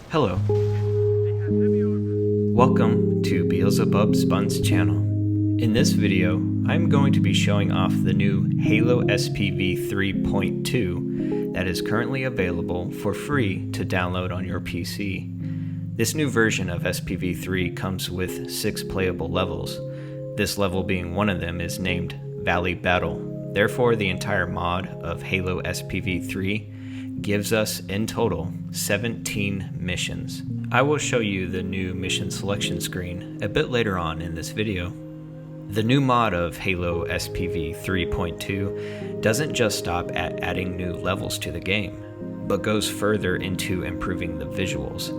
Hello. Welcome to Beelzebub Spun's channel. In this video, I'm going to be showing off the new Halo SPV 3.2 that is currently available for free to download on your PC. This new version of SPV 3 comes with 6 playable levels. This level being one of them is named Valley Battle. Therefore, the entire mod of Halo SPV 3 gives us in total 17 missions. I will show you the new mission selection screen a bit later on in this video. The new mod of Halo SPV 3.2 doesn't just stop at adding new levels to the game, but goes further into improving the visuals.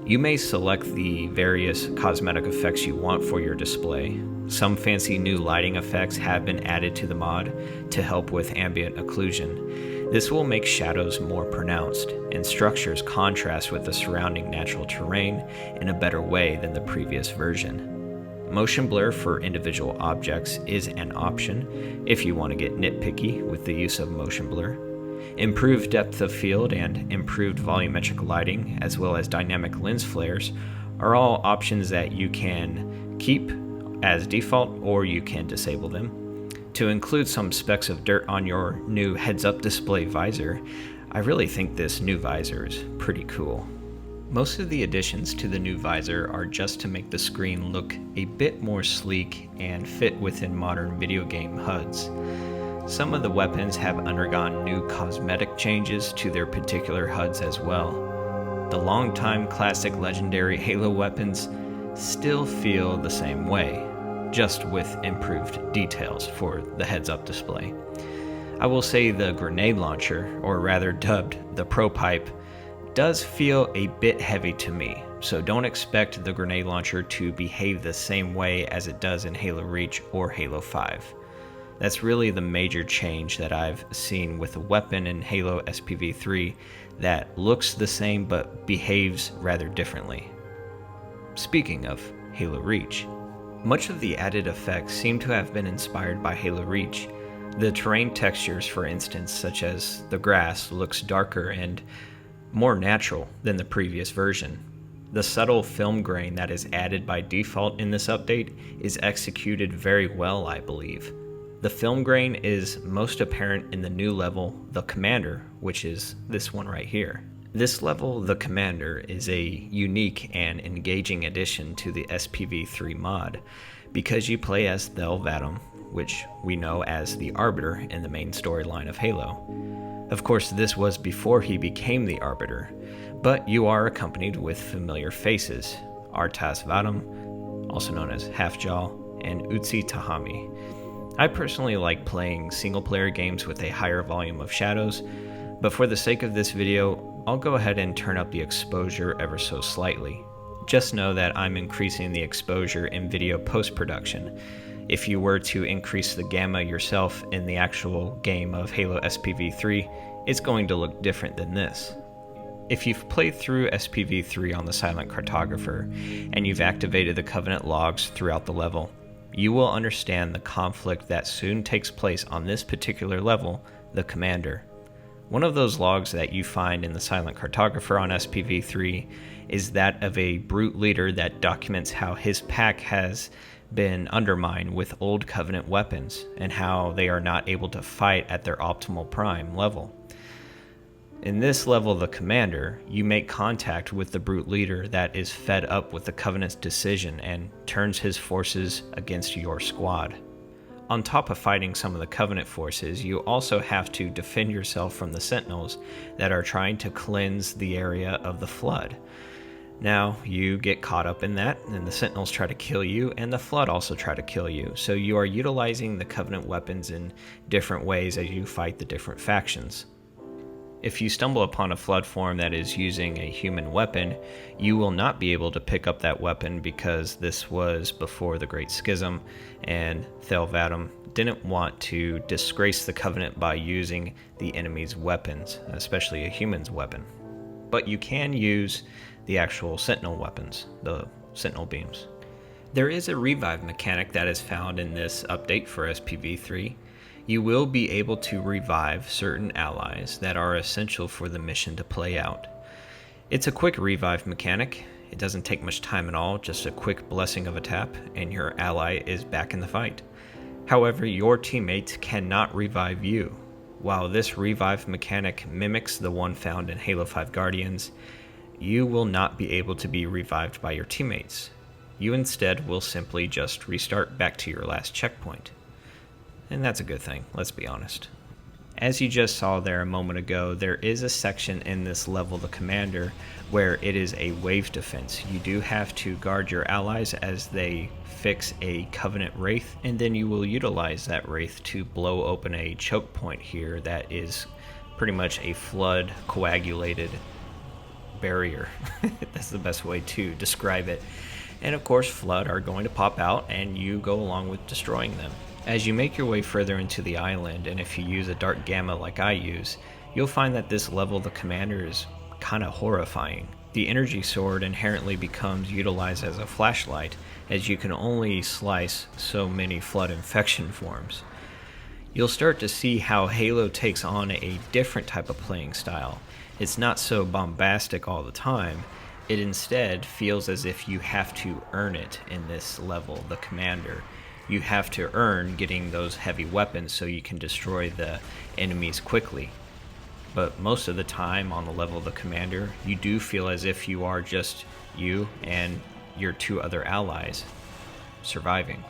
You may select the various cosmetic effects you want for your display. Some fancy new lighting effects have been added to the mod to help with ambient occlusion. This will make shadows more pronounced and structures contrast with the surrounding natural terrain in a better way than the previous version. Motion blur for individual objects is an option if you want to get nitpicky with the use of motion blur. Improved depth of field and improved volumetric lighting, as well as dynamic lens flares, are all options that you can keep as default or you can disable them. To include some specks of dirt on your new heads-up display visor, I really think this new visor is pretty cool. Most of the additions to the new visor are just to make the screen look a bit more sleek and fit within modern video game HUDs. Some of the weapons have undergone new cosmetic changes to their particular HUDs as well. The longtime classic legendary Halo weapons still feel the same way, just with improved details for the heads-up display. I will say the grenade launcher, or rather dubbed the Pro Pipe, does feel a bit heavy to me, so don't expect the grenade launcher to behave the same way as it does in Halo Reach or Halo 5. That's really the major change that I've seen with a weapon in Halo SPV 3 that looks the same but behaves rather differently. Speaking of Halo Reach, much of the added effects seem to have been inspired by Halo Reach. The terrain textures, for instance, such as the grass, looks darker and more natural than the previous version. The subtle film grain that is added by default in this update is executed very well, I believe. The film grain is most apparent in the new level, the Commander, which is this one right here. This level, the Commander, is a unique and engaging addition to the SPV3 mod because you play as Thel Vadam, which we know as the Arbiter in the main storyline of Halo. Of course, this was before he became the Arbiter, but you are accompanied with familiar faces, Artas Vadam, also known as Halfjaw, and Utsi Tahami. I personally like playing single-player games with a higher volume of shadows, but for the sake of this video, I'll go ahead and turn up the exposure ever so slightly. Just know that I'm increasing the exposure in video post-production. If you were to increase the gamma yourself in the actual game of Halo SPV 3, it's going to look different than this. If you've played through SPV 3 on the Silent Cartographer, and you've activated the Covenant logs throughout the level, you will understand the conflict that soon takes place on this particular level, the Commander. One of those logs that you find in the Silent Cartographer on SPV 3 is that of a brute leader that documents how his pack has been undermined with old Covenant weapons and how they are not able to fight at their optimal prime level. In this level, the Commander, you make contact with the brute leader that is fed up with the Covenant's decision and turns his forces against your squad. On top of fighting some of the Covenant forces, you also have to defend yourself from the Sentinels that are trying to cleanse the area of the Flood. Now, you get caught up in that, and the Sentinels try to kill you, and the Flood also try to kill you, so you are utilizing the Covenant weapons in different ways as you fight the different factions. If you stumble upon a Flood form that is using a human weapon, you will not be able to pick up that weapon because this was before the Great Schism, and Thel Vadam didn't want to disgrace the Covenant by using the enemy's weapons, especially a human's weapon. But you can use the actual Sentinel weapons, the Sentinel beams. There is a revive mechanic that is found in this update for SPV3. You will be able to revive certain allies that are essential for the mission to play out. It's a quick revive mechanic. It doesn't take much time at all, just a quick blessing of a tap, and your ally is back in the fight. However, your teammates cannot revive you. While this revive mechanic mimics the one found in Halo 5 Guardians, you will not be able to be revived by your teammates. You instead will simply just restart back to your last checkpoint. And that's a good thing, let's be honest. As you just saw there a moment ago, there is a section in this level, the Commander, where it is a wave defense. You do have to guard your allies as they fix a Covenant Wraith, and then you will utilize that Wraith to blow open a choke point here that is pretty much a flood coagulated barrier. That's the best way to describe it. And of course, flood are going to pop out and you go along with destroying them. As you make your way further into the island, and if you use a dark gamma like I use, you'll find that this level, the Commander, is kind of horrifying. The energy sword inherently becomes utilized as a flashlight, as you can only slice so many flood infection forms. You'll start to see how Halo takes on a different type of playing style. It's not so bombastic all the time. It instead feels as if you have to earn it in this level, the Commander. You have to earn getting those heavy weapons so you can destroy the enemies quickly. But most of the time on the level of the Commander, you do feel as if you are just you and your two other allies surviving.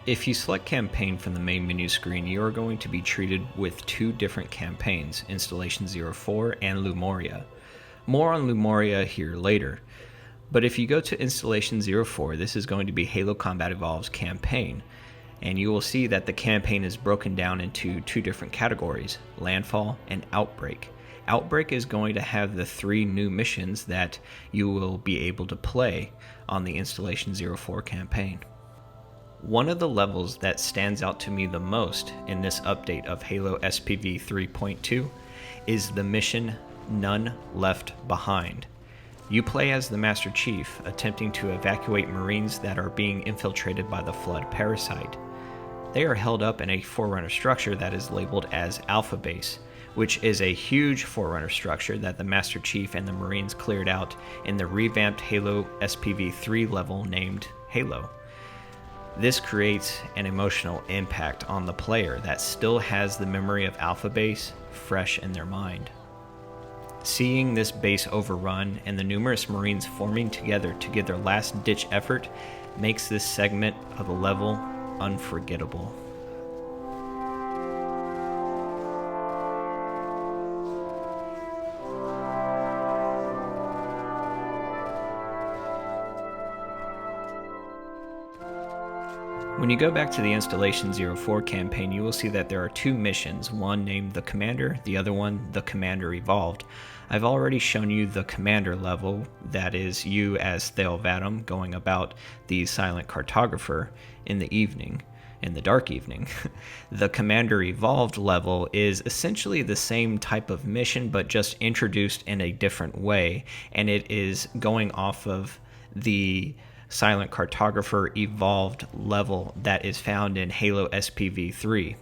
If you select campaign from the main menu screen, you are going to be treated with two different campaigns, Installation 04 and Moria. More on Moria here later. But if you go to Installation 04, this is going to be Halo Combat Evolved's campaign, and you will see that the campaign is broken down into two different categories, Landfall and Outbreak. Outbreak is going to have the 3 new missions that you will be able to play on the Installation 04 campaign. One of the levels that stands out to me the most in this update of Halo SPV 3.2 is the mission None Left Behind. You play as the Master Chief, attempting to evacuate Marines that are being infiltrated by the Flood parasite. They are held up in a Forerunner structure that is labeled as Alpha Base, which is a huge Forerunner structure that the Master Chief and the Marines cleared out in the revamped Halo SPV 3 level named Halo. This creates an emotional impact on the player that still has the memory of Alpha Base fresh in their mind. Seeing this base overrun and the numerous Marines forming together to give their last-ditch effort makes this segment of the level unforgettable. When you go back to the Installation 04 campaign, you will see that there are 2 missions, one named the Commander, the other one the Commander Evolved. I've already shown you the Commander level, that is you as Thale Vatum going about the Silent Cartographer in the dark evening. The Commander Evolved level is essentially the same type of mission, but just introduced in a different way, and it is going off of the Silent Cartographer Evolved level that is found in Halo SPV 3.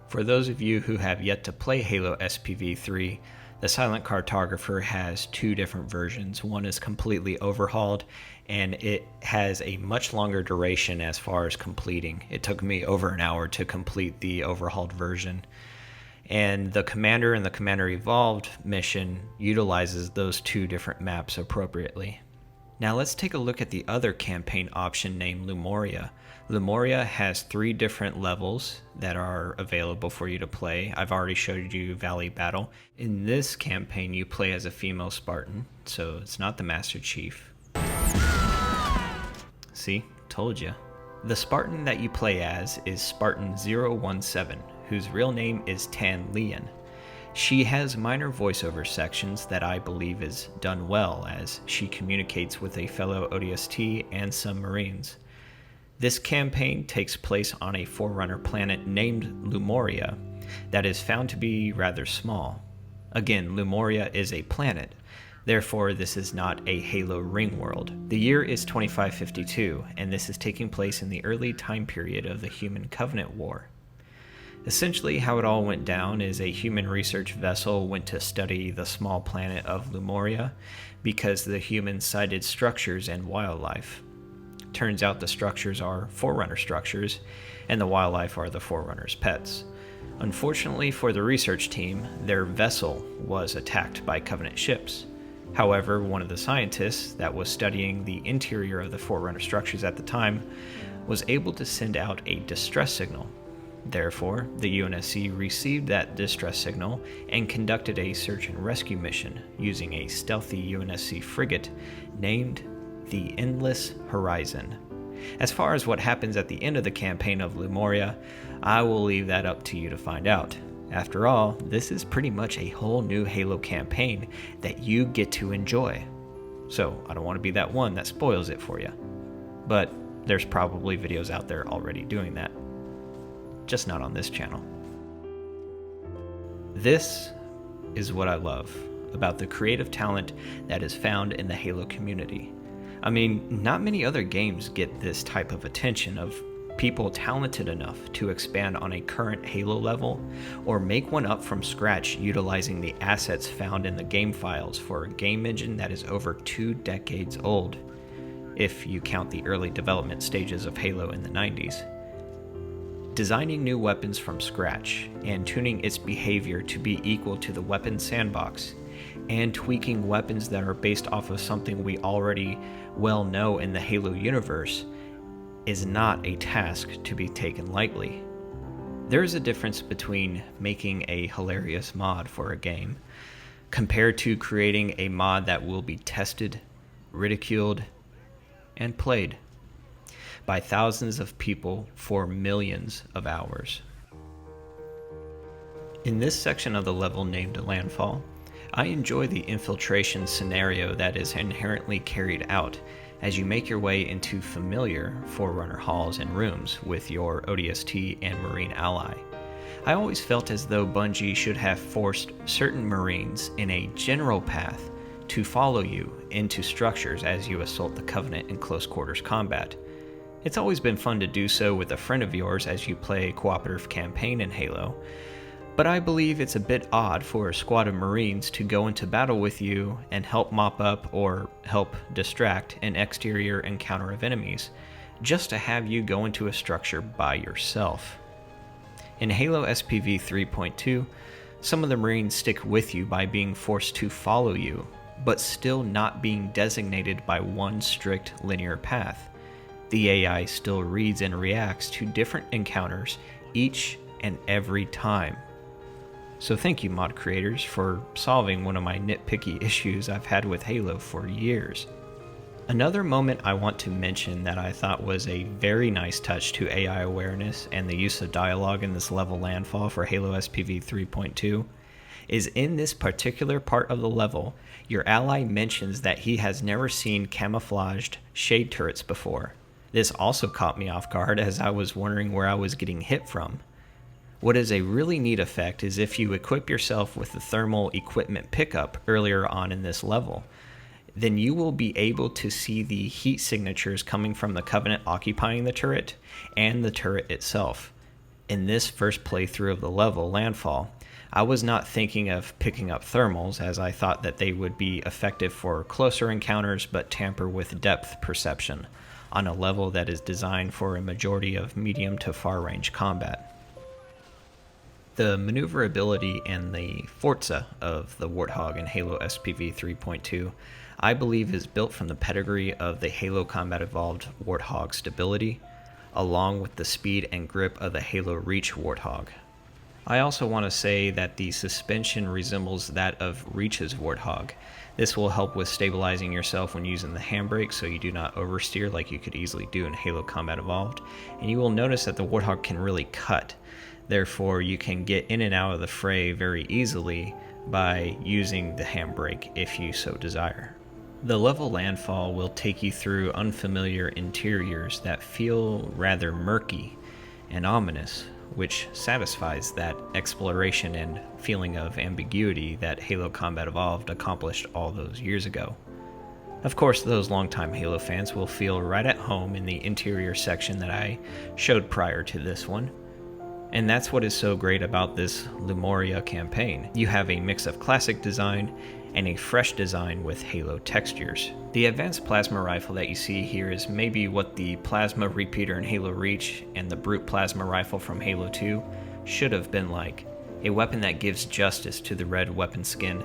For those of you who have yet to play Halo SPV 3, the Silent Cartographer has 2 different versions. One is completely overhauled, and it has a much longer duration as far as completing. It took me over an hour to complete the overhauled version. And the Commander and the Commander Evolved mission utilizes those 2 different maps appropriately. Now let's take a look at the other campaign option named Moria. Moria has 3 different levels that are available for you to play. I've already showed you Valley Battle. In this campaign, you play as a female Spartan, so it's not the Master Chief. See? Told ya. The Spartan that you play as is Spartan 017, whose real name is Tan Lian. She has minor voiceover sections that I believe is done well, as she communicates with a fellow ODST and some Marines. This campaign takes place on a Forerunner planet named Moria that is found to be rather small. Again, Moria is a planet. Therefore, this is not a Halo ring world. The year is 2552, and this is taking place in the early time period of the Human Covenant War. Essentially, how it all went down is a human research vessel went to study the small planet of Moria because the humans sighted structures and wildlife. Turns out the structures are Forerunner structures, and the wildlife are the Forerunner's pets. Unfortunately for the research team, their vessel was attacked by Covenant ships. However, one of the scientists that was studying the interior of the Forerunner structures at the time was able to send out a distress signal. Therefore, the UNSC received that distress signal and conducted a search and rescue mission using a stealthy UNSC frigate named the Endless Horizon. As far as what happens at the end of the campaign of Moria, I will leave that up to you to find out. After all, this is pretty much a whole new Halo campaign that you get to enjoy. So, I don't want to be that one that spoils it for you. But there's probably videos out there already doing that. Just not on this channel. This is what I love about the creative talent that is found in the Halo community. I mean, not many other games get this type of attention of people talented enough to expand on a current Halo level or make one up from scratch utilizing the assets found in the game files for a game engine that is over 2 decades old, if you count the early development stages of Halo in the 90s. Designing new weapons from scratch and tuning its behavior to be equal to the weapon sandbox, and tweaking weapons that are based off of something we already well know in the Halo universe is not a task to be taken lightly. There is a difference between making a hilarious mod for a game compared to creating a mod that will be tested, ridiculed, and played by thousands of people for millions of hours. In this section of the level named Landfall, I enjoy the infiltration scenario that is inherently carried out as you make your way into familiar Forerunner halls and rooms with your ODST and Marine ally. I always felt as though Bungie should have forced certain Marines in a general path to follow you into structures as you assault the Covenant in close quarters combat. It's always been fun to do so with a friend of yours as you play a cooperative campaign in Halo, but I believe it's a bit odd for a squad of Marines to go into battle with you and help mop up or help distract an exterior encounter of enemies, just to have you go into a structure by yourself. In Halo SPV 3.2, some of the Marines stick with you by being forced to follow you, but still not being designated by one strict linear path. The AI still reads and reacts to different encounters each and every time. So thank you, mod creators, for solving one of my nitpicky issues I've had with Halo for years. Another moment I want to mention that I thought was a very nice touch to AI awareness and the use of dialogue in this level Landfall for Halo SPV 3.2 is in this particular part of the level, your ally mentions that he has never seen camouflaged shade turrets before. This also caught me off guard as I was wondering where I was getting hit from. What is a really neat effect is if you equip yourself with the thermal equipment pickup earlier on in this level, then you will be able to see the heat signatures coming from the Covenant occupying the turret and the turret itself. In this first playthrough of the level, Landfall, I was not thinking of picking up thermals as I thought that they would be effective for closer encounters but tamper with depth perception on a level that is designed for a majority of medium to far range combat. The maneuverability and the Forza of the Warthog in Halo SPV 3.2 I believe is built from the pedigree of the Halo Combat Evolved Warthog stability, along with the speed and grip of the Halo Reach Warthog. I also want to say that the suspension resembles that of Reach's Warthog. This will help with stabilizing yourself when using the handbrake so you do not oversteer like you could easily do in Halo Combat Evolved, and you will notice that the Warthog can really cut. Therefore, you can get in and out of the fray very easily by using the handbrake if you so desire. The level Landfall will take you through unfamiliar interiors that feel rather murky and ominous, which satisfies that exploration and feeling of ambiguity that Halo Combat Evolved accomplished all those years ago. Of course, those longtime Halo fans will feel right at home in the interior section that I showed prior to this one. And that's what is so great about this Moria campaign. You have a mix of classic design and a fresh design with Halo textures. The advanced plasma rifle that you see here is maybe what the plasma repeater in Halo Reach and the brute plasma rifle from Halo 2 should have been like. A weapon that gives justice to the red weapon skin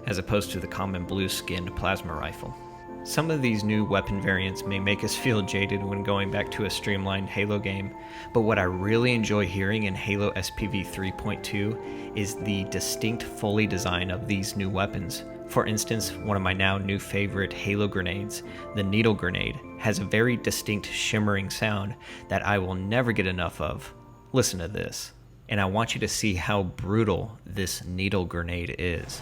as opposed to the common blue skinned plasma rifle. Some of these new weapon variants may make us feel jaded when going back to a streamlined Halo game, but what I really enjoy hearing in Halo SPV 3.2 is the distinct Foley design of these new weapons. For instance, one of my now new favorite Halo grenades, the needle grenade, has a very distinct shimmering sound that I will never get enough of. Listen to this, and I want you to see how brutal this needle grenade is.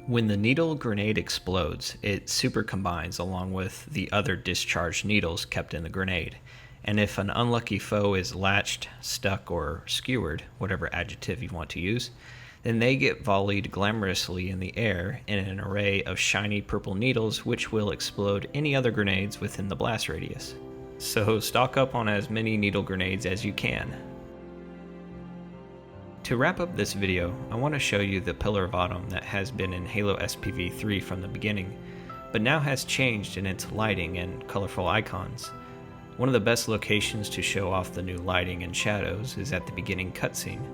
When the needle grenade explodes, it super combines along with the other discharged needles kept in the grenade, and if an unlucky foe is latched, stuck, or skewered, whatever adjective you want to use, then they get volleyed glamorously in the air in an array of shiny purple needles which will explode any other grenades within the blast radius. So stock up on as many needle grenades as you can. To wrap up this video, I want to show you the Pillar of Autumn that has been in Halo SPV 3 from the beginning, but now has changed in its lighting and colorful icons. One of the best locations to show off the new lighting and shadows is at the beginning cutscene.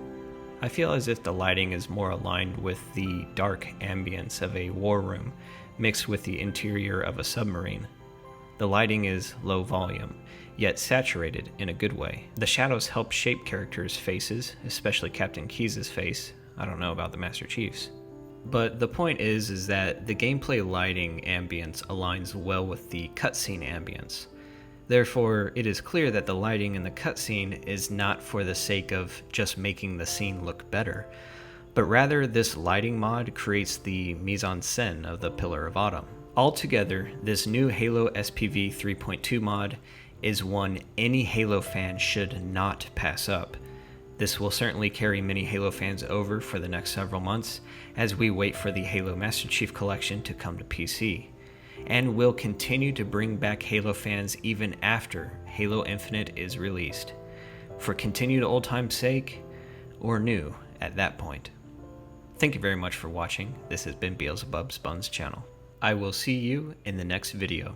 I feel as if the lighting is more aligned with the dark ambience of a war room, mixed with the interior of a submarine. The lighting is low volume, yet saturated in a good way. The shadows help shape characters' faces, especially Captain Keyes' face. I don't know about the Master Chief's. But the point is that the gameplay lighting ambience aligns well with the cutscene ambience. Therefore, it is clear that the lighting in the cutscene is not for the sake of just making the scene look better, but rather this lighting mod creates the mise-en-scène of the Pillar of Autumn. Altogether, this new Halo SPV 3.2 mod is one any Halo fan should not pass up. This will certainly carry many Halo fans over for the next several months as we wait for the Halo Master Chief Collection to come to PC, and will continue to bring back Halo fans even after Halo Infinite is released, for continued old time's sake, or new at that point. Thank you very much for watching. This has been Beelzebub's Buns channel. I will see you in the next video.